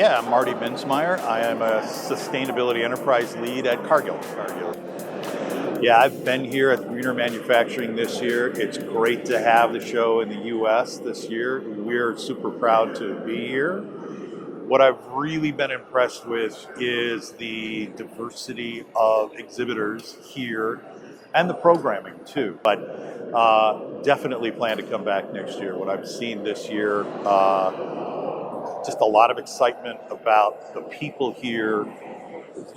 Yeah, I'm Marty Binsmeyer. I am a Sustainability Enterprise Lead at Cargill. Yeah, I've been here at Greener Manufacturing this year. It's great to have the show in the U.S. this year. We're super proud to be here. What I've really been impressed with is the diversity of exhibitors here and the programming too. But definitely plan to come back next year. What I've seen this year, just a lot of excitement about the people here,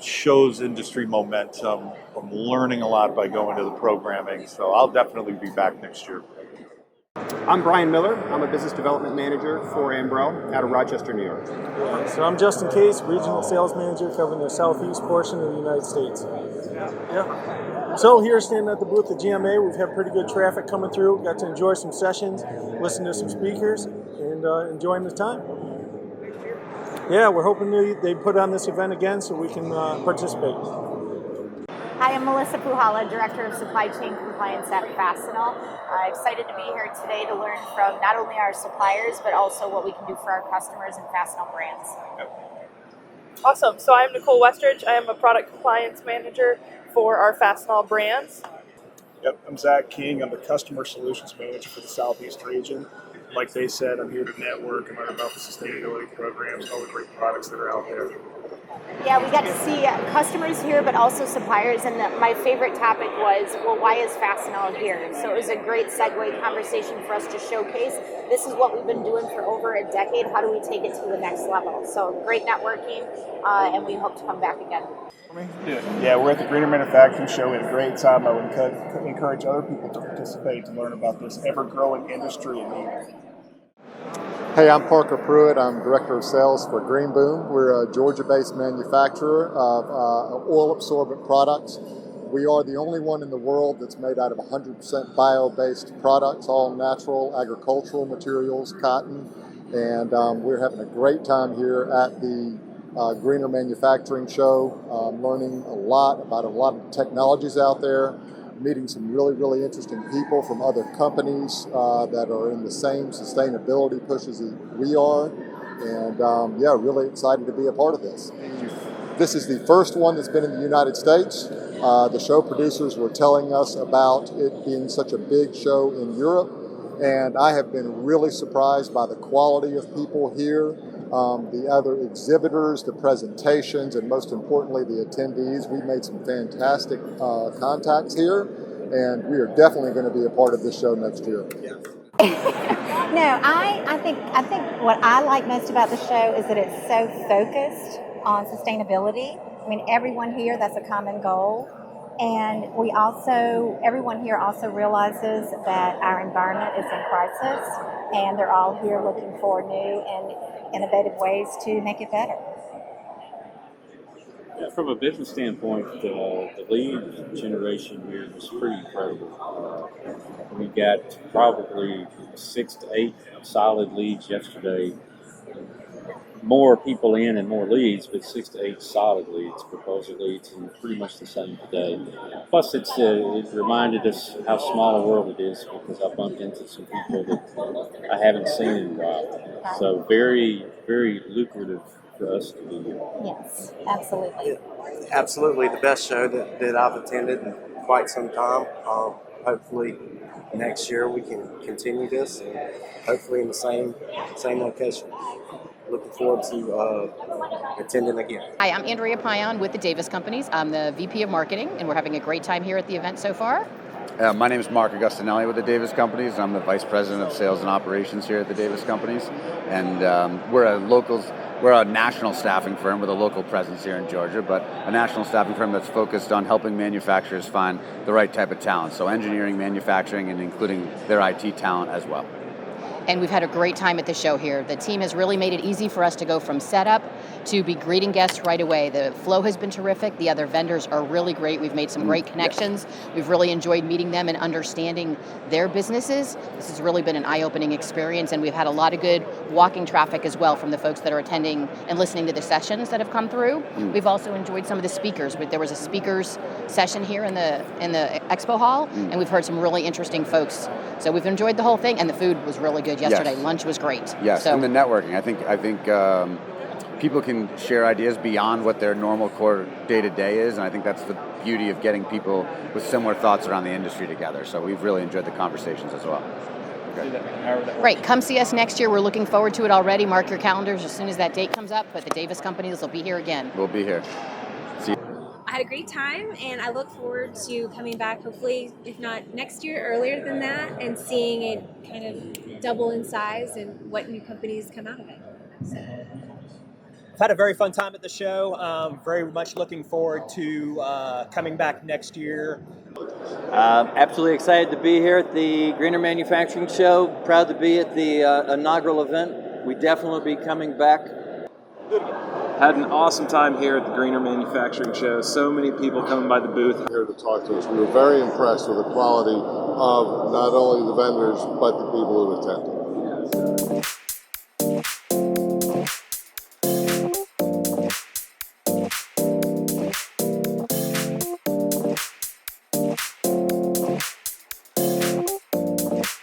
shows industry momentum. I'm learning a lot by going to the programming, so I'll definitely be back next year. I'm Brian Miller. I'm a business development manager for Ambrell out of Rochester, New York. So I'm Justin Case, regional sales manager covering the southeast portion of the United States. Yeah. So here, standing at the booth at GMA, we've had pretty good traffic coming through. Got to enjoy some sessions, listen to some speakers, and enjoying the time. Yeah, we're hoping they put on this event again so we can participate. Hi, I'm Melissa Puhala, Director of Supply Chain Compliance at Fastenal. Excited to be here today to learn from not only our suppliers, but also what we can do for our customers and Fastenal brands. Awesome. So I'm Nicole Westridge. I am a Product Compliance Manager for our Fastenal brands. Yep, I'm Zach King. I'm the Customer Solutions Manager for the Southeast region. Like they said, I'm here to network and learn about the sustainability programs, all the great products that are out there. Yeah, we got to see customers here, but also suppliers. And my favorite topic was, well, why is Fastenal here? So it was a great segue conversation for us to showcase. This is what we've been doing for over a decade. How do we take it to the next level? So great networking, and we hope to come back again. Yeah, we're at the Greener Manufacturing Show. We had a great time. I would encourage other people to participate to learn about this ever-growing industry and need. Hey, I'm Parker Pruitt. I'm Director of Sales for Green Boom. We're a Georgia-based manufacturer of oil-absorbent products. We are the only one in the world that's made out of 100% bio-based products, all natural agricultural materials, cotton, and we're having a great time here at the Greener Manufacturing Show, learning a lot about a lot of technologies out there, meeting some really, really interesting people from other companies that are in the same sustainability pushes as we are. And yeah, really excited to be a part of this. This is the first one that's been in the United States. The show producers were telling us about it being such a big show in Europe. And I have been really surprised by the quality of people here, the other exhibitors, the presentations, and most importantly, the attendees. We made some fantastic contacts here, and we are definitely going to be a part of this show next year. No, I think what I like most about the show is that it's so focused on sustainability. I mean, everyone here, that's a common goal. And everyone here also realizes that our environment is in crisis, and they're all here looking for new and innovative ways to make it better. Yeah, from a business standpoint, the lead generation here was pretty incredible. We got probably 6 to 8 solid leads yesterday. More people in and more leads, but 6 to 8 solid leads, proposal leads, and pretty much the same today. Plus, it reminded us how small a world it is, because I bumped into some people that I haven't seen in a while. So very, very lucrative for us to be here. Yes, absolutely. Yeah, absolutely the best show that I've attended in quite some time. Hopefully next year we can continue this, and hopefully in the same location. Looking forward to attending again. Hi, I'm Andrea Pion with the Davis Companies. I'm the VP of Marketing, and we're having a great time here at the event so far. My name is Mark Augustinelli with the Davis Companies. I'm the Vice President of Sales and Operations here at the Davis Companies. And we're a national staffing firm with a local presence here in Georgia, but a national staffing firm that's focused on helping manufacturers find the right type of talent. So engineering, manufacturing, and including their IT talent as well. And we've had a great time at the show here. The team has really made it easy for us to go from setup to be greeting guests right away. The flow has been terrific. The other vendors are really great. We've made some great connections. Yes. We've really enjoyed meeting them and understanding their businesses. This has really been an eye-opening experience, and we've had a lot of good walking traffic as well from the folks that are attending and listening to the sessions that have come through. We've also enjoyed some of the speakers. There was a speakers session here in the expo hall, and we've heard some really interesting folks. So we've enjoyed the whole thing, and the food was really good yesterday. Yes. Lunch was great. Yes, and the networking. I think people can share ideas beyond what their normal core day-to-day is, and I think that's the beauty of getting people with similar thoughts around the industry together. So we've really enjoyed the conversations as well. Right, come see us next year. We're looking forward to it already. Mark your calendars as soon as that date comes up, but the Davis companies will be here again. We'll be here. See you. I had a great time, and I look forward to coming back, hopefully, if not next year, earlier than that, and seeing it kind of double in size and what new companies come out of it. So. I've had a very fun time at the show. Very much looking forward to coming back next year. Absolutely excited to be here at the Greener Manufacturing Show. Proud to be at the inaugural event. We definitely will be coming back. Had an awesome time here at the Greener Manufacturing Show. So many people coming by the booth. Here to talk to us. We were very impressed with the quality of not only the vendors, but the people who attended.